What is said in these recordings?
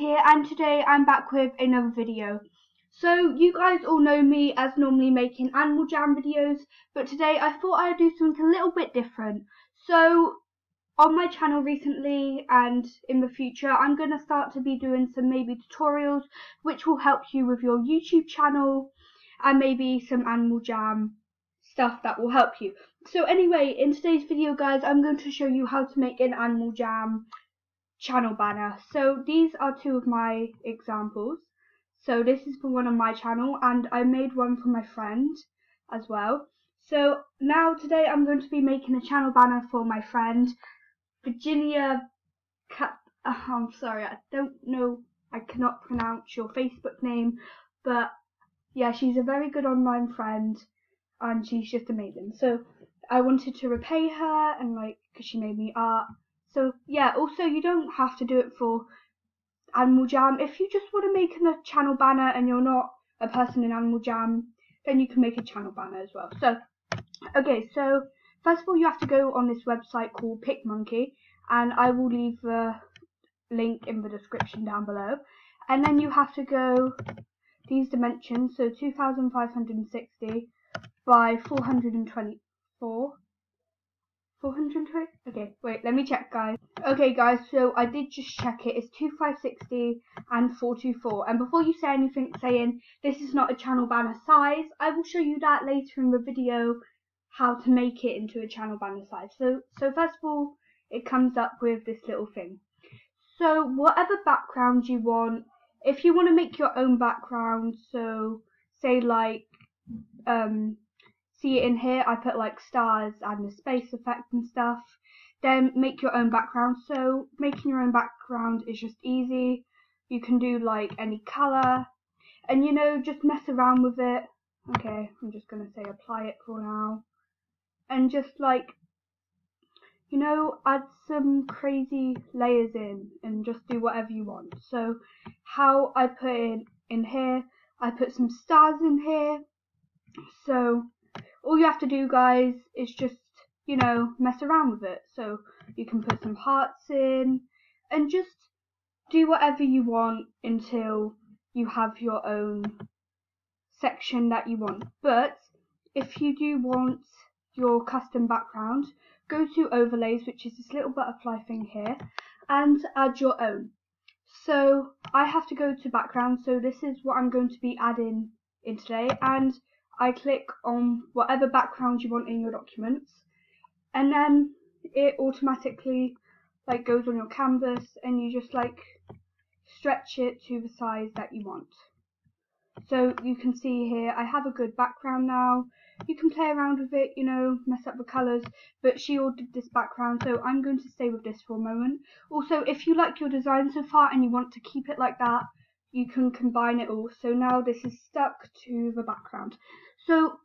here, and today I'm back with another video. So you guys all know me as normally making animal jam videos, but today I thought I'd do something a little bit different. So on my channel recently and in the future, I'm going to start to be doing some maybe tutorials which will help you with your YouTube channel, and maybe some animal jam stuff that will help you. So anyway, in today's video guys, I'm going to show you how to make an animal jam channel banner. So these are two of my examples. So this is for one on my channel, and I made one for my friend as well. So now today I'm going to be making a channel banner for my friend Virginia I'm sorry, I don't know, I cannot pronounce your Facebook name, but yeah, she's a very good online friend and she's just amazing. So I wanted to repay her, and because she made me art. So yeah, also you don't have to do it for Animal Jam. If you just want to make a channel banner and you're not a person in Animal Jam, then you can make a channel banner as well. So okay, so first of all you have to go on this website called PicMonkey, and I will leave the link in the description down below. And then you have to go these dimensions, so 2560 by 424. 420? Okay, wait, let me check guys. Okay guys, so I did just check it. It's 2560 and 424. And before you say anything saying this is not a channel banner size, I will show you that later in the video, how to make it into a channel banner size. So first of all, it comes up with this little thing. So whatever background you want, if you want to make your own background, so say see it in here, I put stars and the space effect and stuff, then make your own background. So making your own background is just easy. You can do any color, and just mess around with it. Okay, I'm just gonna say apply it for now, and just add some crazy layers in and just do whatever you want. So how I put in here, I put some stars in here. So all you have to do guys is just mess around with it. So you can put some hearts in and just do whatever you want until you have your own section that you want. But if you do want your custom background, go to overlays, which is this little butterfly thing here, and add your own. So I have to go to background, so this is what I'm going to be adding in today, and I click on whatever background you want in your documents, and then it automatically goes on your canvas, and you just stretch it to the size that you want. So you can see here I have a good background now. You can play around with it, mess up the colours, but she ordered this background, so I'm going to stay with this for a moment. Also, if you like your design so far and you want to keep it like that, you can combine it all. So now this is stuck to the background. So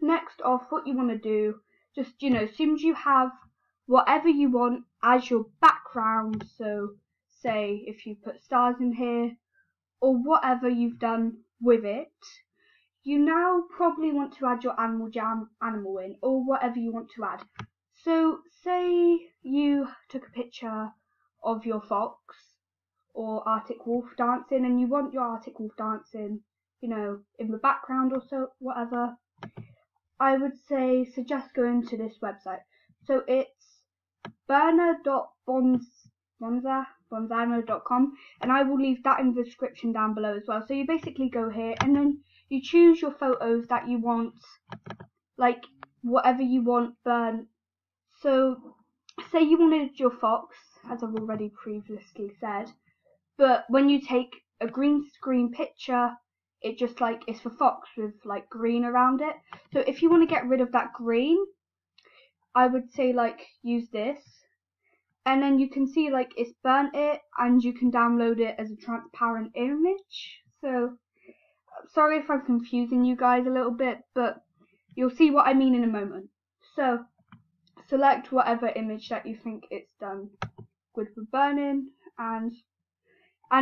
next off, what you want to do, just as soon as you have whatever you want as your background, so say if you put stars in here or whatever you've done with it, you now probably want to add your Animal Jam animal in, or whatever you want to add. So say you took a picture of your fox or Arctic wolf dancing, and you want your Arctic wolf dancing in the background or so, whatever, I would suggest going to this website. So it's burner.bonzano.com, and I will leave that in the description down below as well. So you basically go here, and then you choose your photos that you want, whatever you want burnt. So say you wanted your fox, as I've already previously said, but when you take a green screen picture, it just it's the fox with green around it. So if you want to get rid of that green, I would say use this, and then you can see it's burnt it, and you can download it as a transparent image. So sorry if I'm confusing you guys a little bit, but you'll see what I mean in a moment. So select whatever image that you think it's done with the burning, and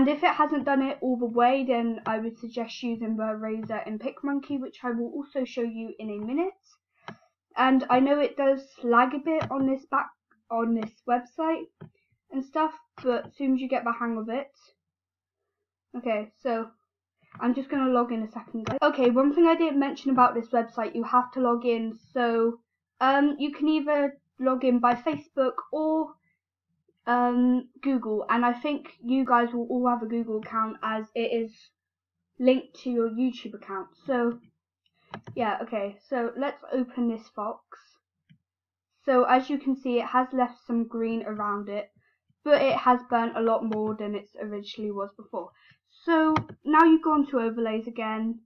if it hasn't done it all the way, then I would suggest using the eraser in PicMonkey, which I will also show you in a minute. And I know it does lag a bit on this website and stuff, but as soon as you get the hang of it, Okay, so I'm just going to log in a second, guys. Okay, one thing I didn't mention about this website, you have to log in. So you can either log in by Facebook or Google, and I think you guys will all have a Google account as it is linked to your YouTube account. So yeah, okay, so let's open this Fox. So as you can see, it has left some green around it, but it has burnt a lot more than it originally was before. So now you go on to overlays again,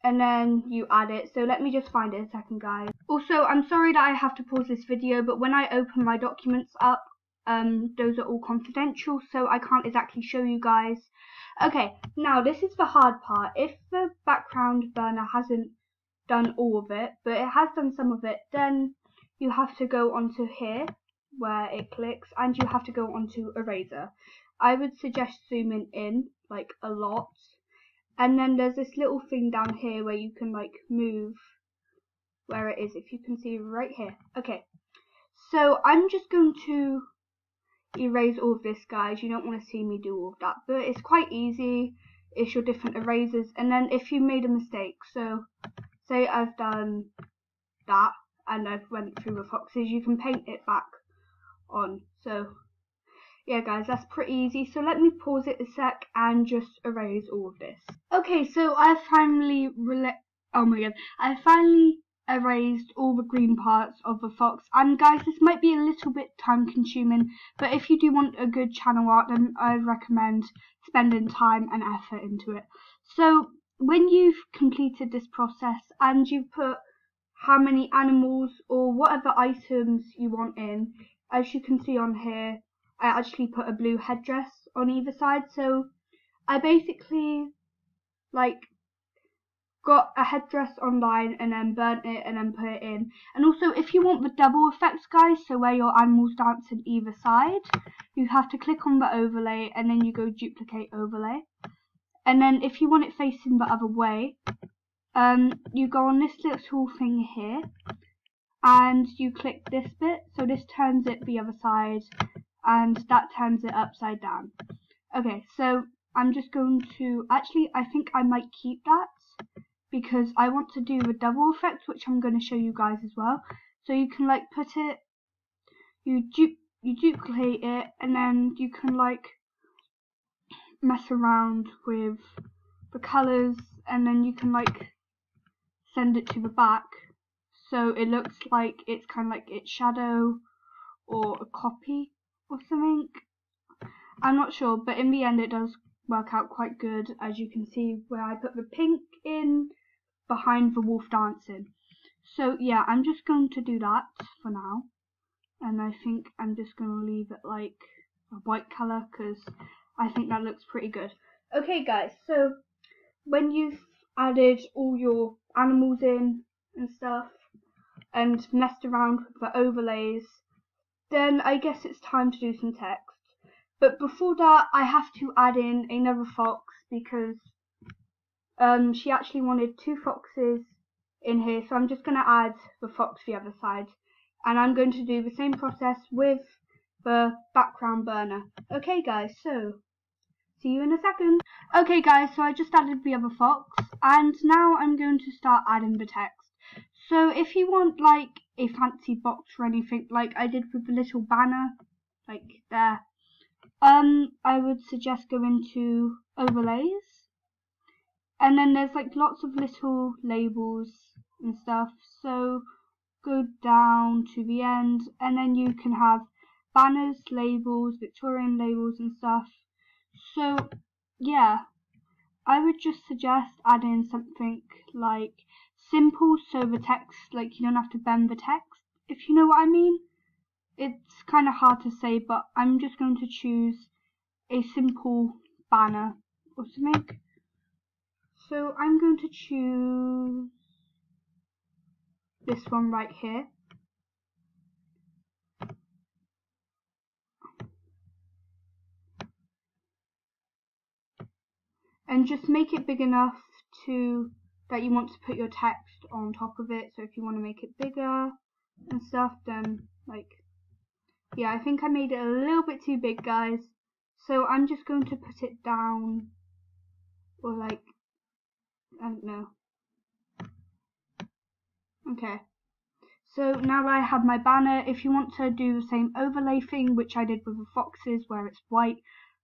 and then you add it. So let me just find it a second, guys. Also, I'm sorry that I have to pause this video, but when I open my documents up, those are all confidential, so I can't exactly show you guys. Okay, now this is the hard part. If the background burner hasn't done all of it, but it has done some of it, then you have to go onto here where it clicks, and you have to go onto eraser. I would suggest zooming in like a lot, and then there's this little thing down here where you can like move where it is, if you can see right here. Okay, so I'm just going to erase all of this, guys. You don't want to see me do all of that, but it's quite easy. It's your different erasers, and then if you made a mistake, so say I've done that and I've went through the foxes, you can paint it back on. So yeah, guys, that's pretty easy. So let me pause it a sec and just erase all of this. Okay, so I finally erased all the green parts of the fox. And guys, this might be a little bit time consuming, but if you do want a good channel art, then I recommend spending time and effort into it. So when you've completed this process and you've put how many animals or whatever items you want in, as you can see on here, I actually put a blue headdress on either side. So I basically like got a headdress online and then burnt it and then put it in. And also, if you want the double effects, guys, so where your animals dance on either side, you have to click on the overlay and then you go duplicate overlay. And then if you want it facing the other way, you go on this little thing here and you click this bit, so this turns it the other side and that turns it upside down. Okay, so I'm just going to, actually I think I might keep that because I want to do the double effect, which I'm going to show you guys as well. So you can like put it, you duplicate it, and then you can like mess around with the colours, and then you can like send it to the back so it looks like it's kind of like its shadow or a copy or something. I'm not sure, but in the end it does work out quite good, as you can see where I put the pink in behind the wolf dancing. So yeah, I'm just going to do that for now, and I think I'm just going to leave it like a white colour because I think that looks pretty good. Okay guys, so when you've added all your animals in and stuff and messed around with the overlays, then I guess it's time to do some text. But before that, I have to add in another fox because she actually wanted two foxes in here, so I'm just going to add the fox the other side, and I'm going to do the same process with the background burner. Okay guys, so see you in a second. Okay guys, so I just added the other fox, and now I'm going to start adding the text. So if you want like a fancy box or anything like I did with the little banner, like there, I would suggest going to overlays, and then there's like lots of little labels and stuff, so go down to the end and then you can have banners, labels, Victorian labels and stuff. So yeah, I would just suggest adding something like simple, so the text, like you don't have to bend the text, if you know what I mean. It's kind of hard to say, but I'm just going to choose a simple banner or something. So I'm going to choose this one right here. And just make it big enough to that you want to put your text on top of it. So if you want to make it bigger and stuff, then like, yeah, I think I made it a little bit too big, guys. So I'm just going to put it down or like, I don't know. Okay, so now I have my banner. If you want to do the same overlay thing, which I did with the foxes, where it's white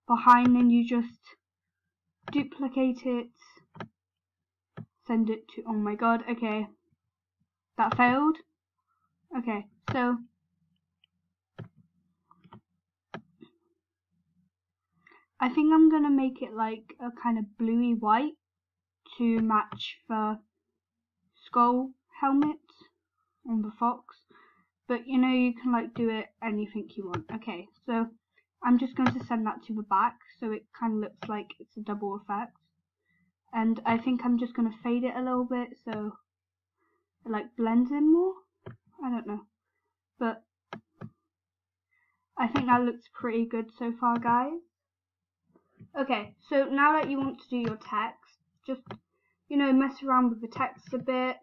behind, then you just duplicate it, send it to, oh my god, okay, that failed. Okay, so I think I'm gonna make it like a kind of bluey white to match the skull helmet on the fox, but you know, you can like do it anything you want. Okay, so I'm just going to send that to the back so it kind of looks like it's a double effect, and I think I'm just going to fade it a little bit so it like blends in more. I don't know, but I think that looks pretty good so far, guys. Okay, so now that you want to do your text, just, you know, mess around with the text a bit.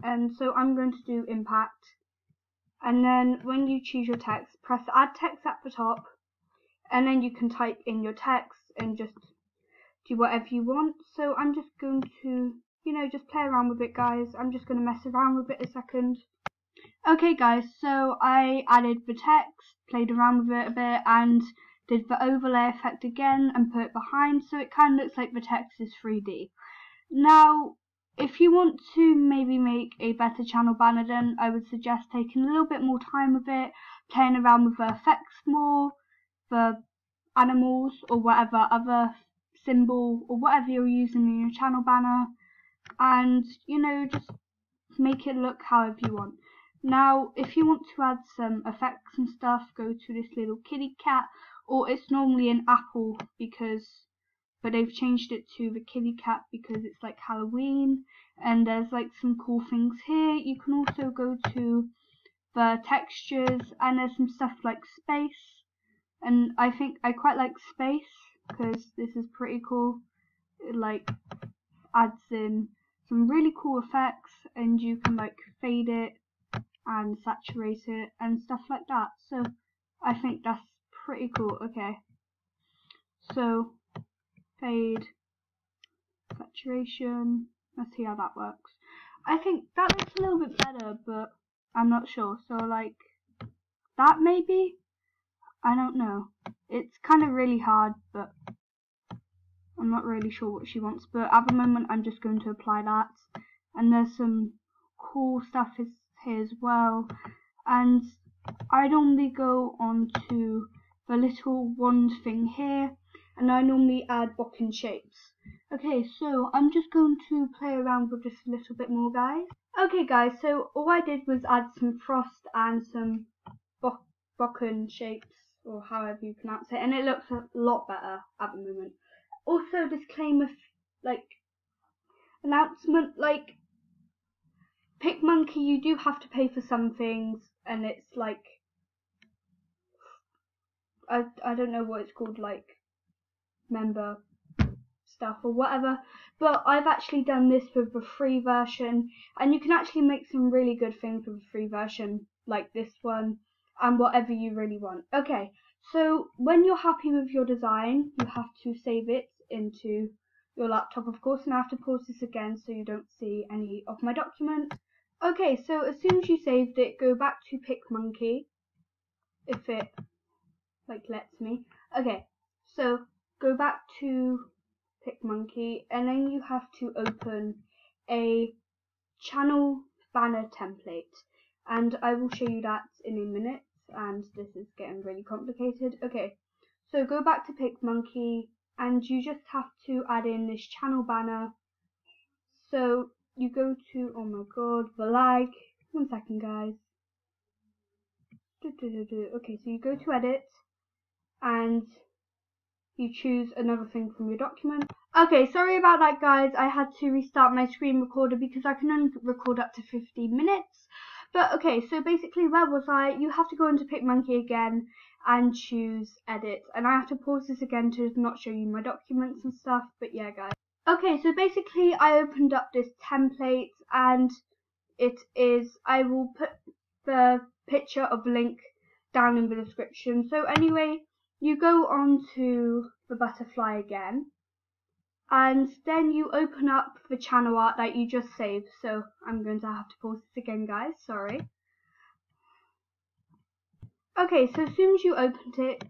And so I'm going to do impact, and then when you choose your text, press add text at the top, and then you can type in your text and just do whatever you want. So I'm just going to, you know, just play around with it, guys. I'm just going to mess around with it a second. Okay guys, so I added the text, played around with it a bit, and did the overlay effect again and put it behind, so it kind of looks like the text is 3D. Now, if you want to maybe make a better channel banner, then I would suggest taking a little bit more time with it, playing around with the effects more, the animals or whatever other symbol or whatever you're using in your channel banner, and you know, just make it look however you want. Now, if you want to add some effects and stuff, go to this little kitty cat, or it's normally an apple but they've changed it to the kitty cat because it's like Halloween, and there's like some cool things here. You can also go to the textures, and there's some stuff like space, and I think I quite like space because this is pretty cool. It like adds in some really cool effects, and you can like fade it and saturate it and stuff like that. So I think that's pretty cool. Okay, so fade, saturation, let's see how that works. I think that looks a little bit better, but I'm not sure. So like that maybe? I don't know. It's kind of really hard, but I'm not really sure what she wants. But at the moment I'm just going to apply that. And there's some cool stuff here as well. And I normally go on to the little wand thing here, and I normally add bokken shapes. Okay, so I'm just going to play around with this a little bit more, guys. Okay guys, so all I did was add some frost and some bokken shapes, or however you pronounce it, and it looks a lot better at the moment. Also, disclaimer, like, announcement, like, PicMonkey, you do have to pay for some things, and it's like, I don't know what it's called, like member stuff or whatever, but I've actually done this with the free version, and you can actually make some really good things with the free version, like this one, and whatever you really want. Okay, so when you're happy with your design, you have to save it into your laptop, of course, and I have to pause this again so you don't see any of my documents. Okay, so as soon as you saved it, go back to PicMonkey, if it like lets me. Okay, so go back to PicMonkey, and then you have to open a channel banner template, and I will show you that in a minute, and this is getting really complicated. Okay, so go back to PicMonkey, and you just have to add in this channel banner. So you go to, oh my god, the lag, 1 second guys. Okay, so you go to edit, and you choose another thing from your document. Okay, sorry about that guys, I had to restart my screen recorder because I can only record up to 15 minutes. But okay, so basically where was I? You have to go into PicMonkey again and choose edit, and I have to pause this again to not show you my documents and stuff, but yeah guys. Okay, so basically I opened up this template, and it is, I will put the picture of the link down in the description. So anyway, you go on to the butterfly again, and then you open up the channel art that you just saved. So I'm going to have to pause this again, guys, sorry. Okay, so as soon as you opened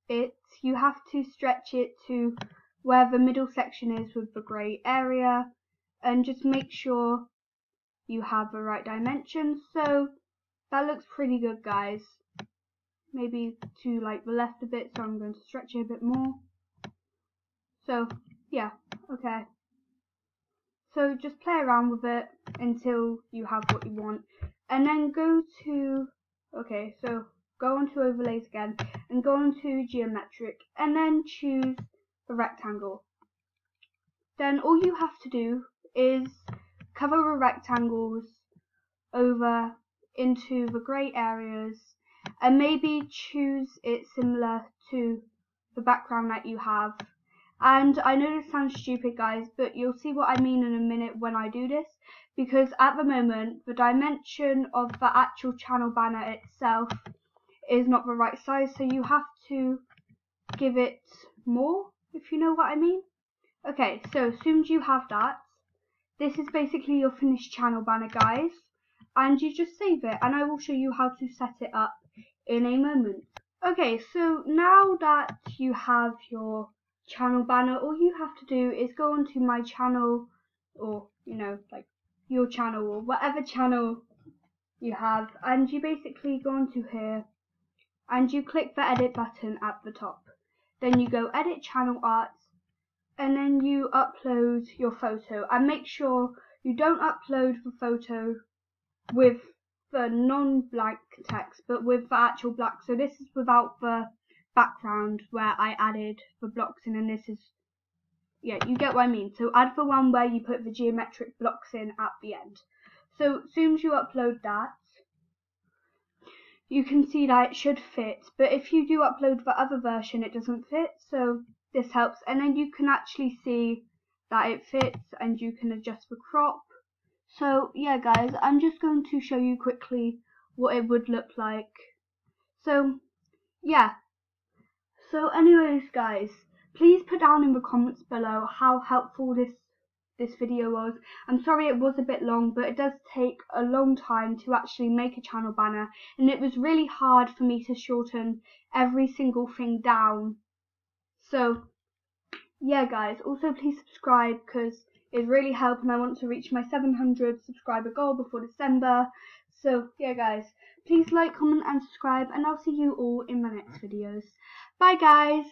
it, you have to stretch it to where the middle section is with the grey area, and just make sure you have the right dimensions. So that looks pretty good, guys. Maybe to like the left a bit, so I'm going to stretch it a bit more. So yeah, okay. So just play around with it until you have what you want, and then go to, okay, so go on to overlays again and go on to geometric and then choose the rectangle. Then all you have to do is cover the rectangles over into the grey areas and maybe choose it similar to the background that you have. And I know this sounds stupid, guys, but you'll see what I mean in a minute when I do this, because at the moment the dimension of the actual channel banner itself is not the right size, so you have to give it more, if you know what I mean. Okay, so as soon as you have that, this is basically your finished channel banner, guys, and you just save it, and I will show you how to set it up in a moment. Okay, so now that you have your channel banner, all you have to do is go onto my channel, or like your channel or whatever channel you have, and you basically go onto here and you click the edit button at the top. Then you go edit channel art, and then you upload your photo, and make sure you don't upload the photo with the non-blank text, but with the actual black. So this is without the background where I added the blocks in, and this is, yeah, you get what I mean. So add the one where you put the geometric blocks in at the end. So as soon as you upload that, you can see that it should fit, but if you do upload the other version, it doesn't fit, so this helps. And then you can actually see that it fits, and you can adjust the crop. So yeah, guys, I'm just going to show you quickly what it would look like. So yeah, so anyways, guys, please put down in the comments below how helpful this video was. I'm sorry it was a bit long, but it does take a long time to actually make a channel banner, and it was really hard for me to shorten every single thing down. So yeah, guys, also please subscribe, because it really helped, and I want to reach my 700 subscriber goal before December. So yeah, guys, please like, comment and subscribe, and I'll see you all in my next videos. Bye, guys.